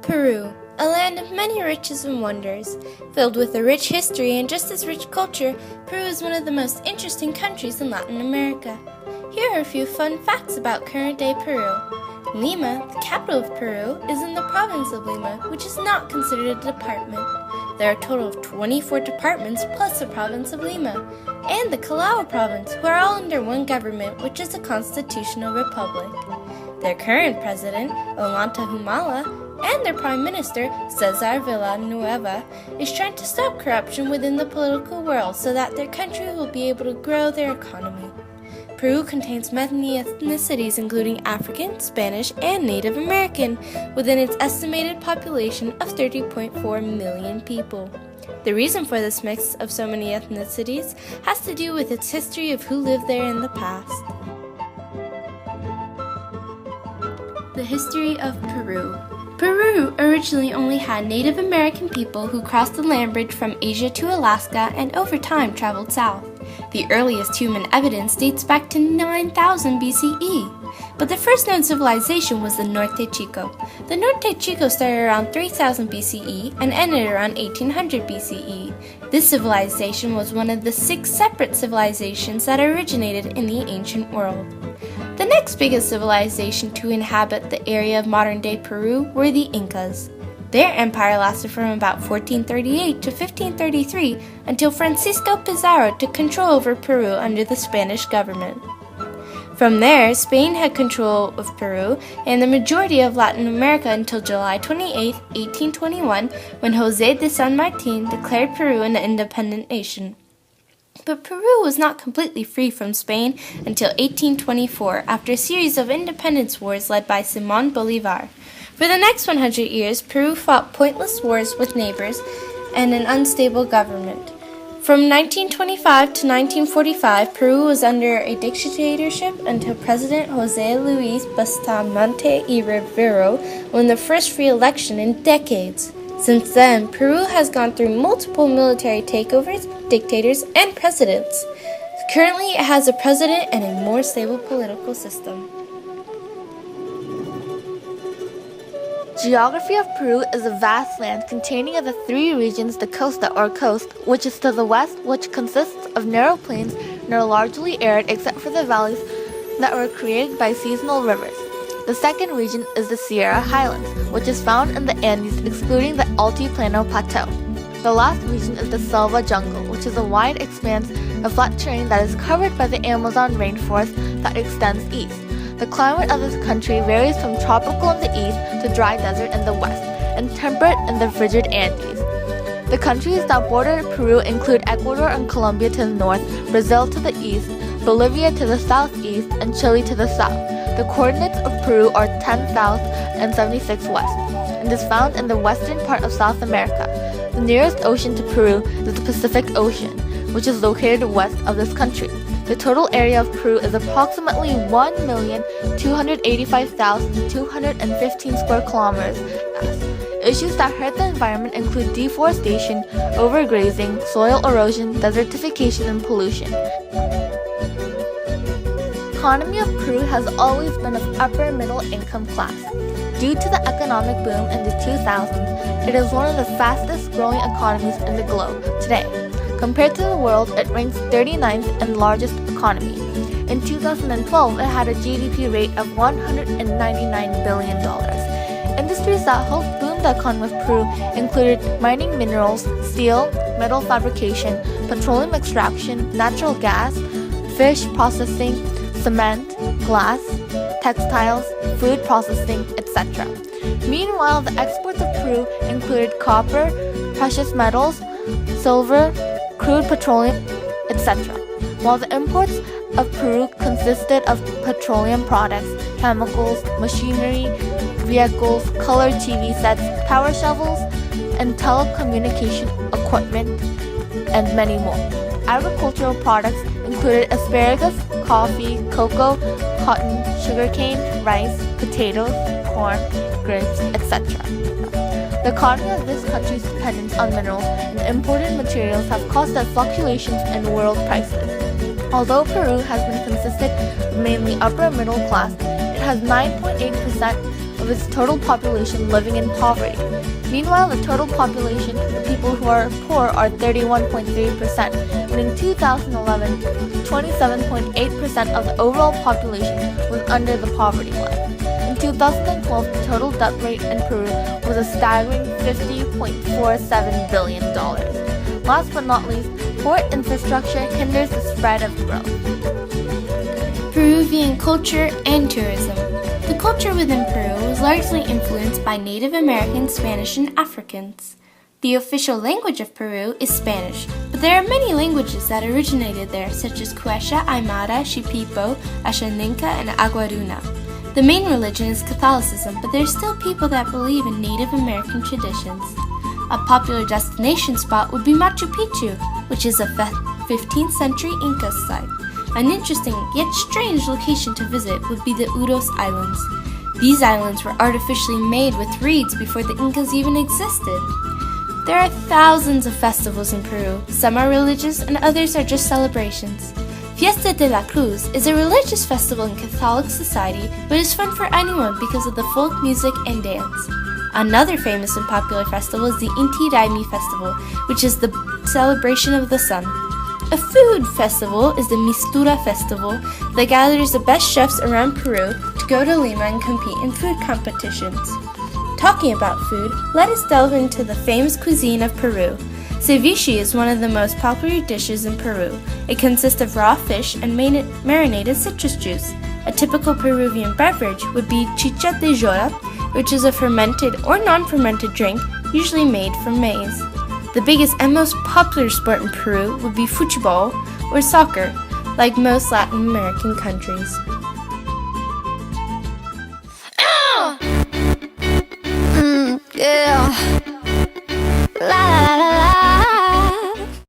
Peru, a land of many riches and wonders. Filled with a rich history and just as rich culture, Peru is one of the most interesting countries in Latin America. Here are a few fun facts about current-day Peru. Lima, the capital of Peru, is in the province of Lima, which is not considered a department. There are a total of 24 departments plus the province of Lima, and the Callao province, who are all under one government, which is a constitutional republic. Their current president, Ollanta Humala, and their prime minister, Cesar Villanueva, is trying to stop corruption within the political world so that their country will be able to grow their economy. Peru contains many ethnicities including African, Spanish, and Native American, within its estimated population of 30.4 million people. The reason for this mix of so many ethnicities has to do with its history of who lived there in the past. The history of Peru. Peru originally only had Native American people who crossed the land bridge from Asia to Alaska and over time traveled south. The earliest human evidence dates back to 9000 BCE, but the first known civilization was the Norte Chico. The Norte Chico started around 3000 BCE and ended around 1800 BCE. This civilization was one of the 6 separate civilizations that originated in the ancient world. The next biggest civilization to inhabit the area of modern-day Peru were the Incas. Their empire lasted from about 1438 to 1533 until Francisco Pizarro took control over Peru under the Spanish government. From there, Spain had control of Peru and the majority of Latin America until July 28, 1821, when José de San Martín declared Peru an independent nation. But Peru was not completely free from Spain until 1824, after a series of independence wars led by Simón Bolívar. For the next 100 years, Peru fought pointless wars with neighbors and an unstable government. From 1925 to 1945, Peru was under a dictatorship until President José Luis Bustamante y Rivero won the first free election in decades. Since then, Peru has gone through multiple military takeovers, dictators, and presidents. Currently, it has a president and a more stable political system. Geography of Peru is a vast land containing of the 3 regions the costa or coast, which is to the west, which consists of narrow plains and are largely arid except for the valleys that were created by seasonal rivers. The second region is the Sierra Highlands, which is found in the Andes excluding the Altiplano Plateau. The last region is the Selva Jungle, which is a wide expanse of flat terrain that is covered by the Amazon rainforest that extends east. The climate of this country varies from tropical in the east to dry desert in the west, and temperate in the frigid Andes. The countries that border Peru include Ecuador and Colombia to the north, Brazil to the east, Bolivia to the southeast, and Chile to the south. The coordinates of Peru are 10 south and 76 west, and is found in the western part of South America. The nearest ocean to Peru is the Pacific Ocean, which is located west of this country. The total area of Peru is approximately 1,285,215 square kilometers. Issues that hurt the environment include deforestation, overgrazing, soil erosion, desertification, and pollution. The economy of Peru has always been of upper middle income class. Due to the economic boom in the 2000s, it is one of the fastest growing economies in the globe today. Compared to the world, it ranks 39th in largest economy. In 2012, it had a GDP rate of $199 billion. Industries that helped boom the economy of Peru included mining minerals, steel, metal fabrication, petroleum extraction, natural gas, fish processing, cement, glass, textiles, food processing, etc. Meanwhile, the exports of Peru included copper, precious metals, silver, crude petroleum, etc., while the imports of Peru consisted of petroleum products, chemicals, machinery, vehicles, colored TV sets, power shovels, and telecommunication equipment, and many more. Agricultural products included asparagus, coffee, cocoa, cotton, sugarcane, rice, potatoes, corn, grapes, etc. The economy of this country's dependence on minerals and imported materials have caused the fluctuations in world prices. Although Peru has been consisted of mainly upper middle class, it has 9.8% of its total population living in poverty. Meanwhile, the total population of people who are poor are 31.3%, and in 2011, 27.8% of the overall population was under the poverty line. In 2012, the total debt rate in Peru was a staggering $50.47 billion. Last but not least, poor infrastructure hinders the spread of growth. Peruvian culture and tourism. The culture within Peru was largely influenced by Native American, Spanish, and Africans. The official language of Peru is Spanish, but there are many languages that originated there, such as Quechua, Aymara, Shipibo, Ashaninka, and Aguaruna. The main religion is Catholicism, but there are still people that believe in Native American traditions. A popular destination spot would be Machu Picchu, which is a 15th century Inca site. An interesting yet strange location to visit would be the Uros Islands. These islands were artificially made with reeds before the Incas even existed. There are thousands of festivals in Peru. Some are religious and others are just celebrations. Fiesta de la Cruz is a religious festival in Catholic society, but is fun for anyone because of the folk music and dance. Another famous and popular festival is the Inti Raymi Festival, which is the celebration of the sun. A food festival is the Mistura Festival that gathers the best chefs around Peru to go to Lima and compete in food competitions. Talking about food, let us delve into the famous cuisine of Peru. Ceviche is one of the most popular dishes in Peru. It consists of raw fish and marinated citrus juice. A typical Peruvian beverage would be chicha de jora, which is a fermented or non-fermented drink usually made from maize. The biggest and most popular sport in Peru would be football or soccer, like most Latin American countries. Yeah.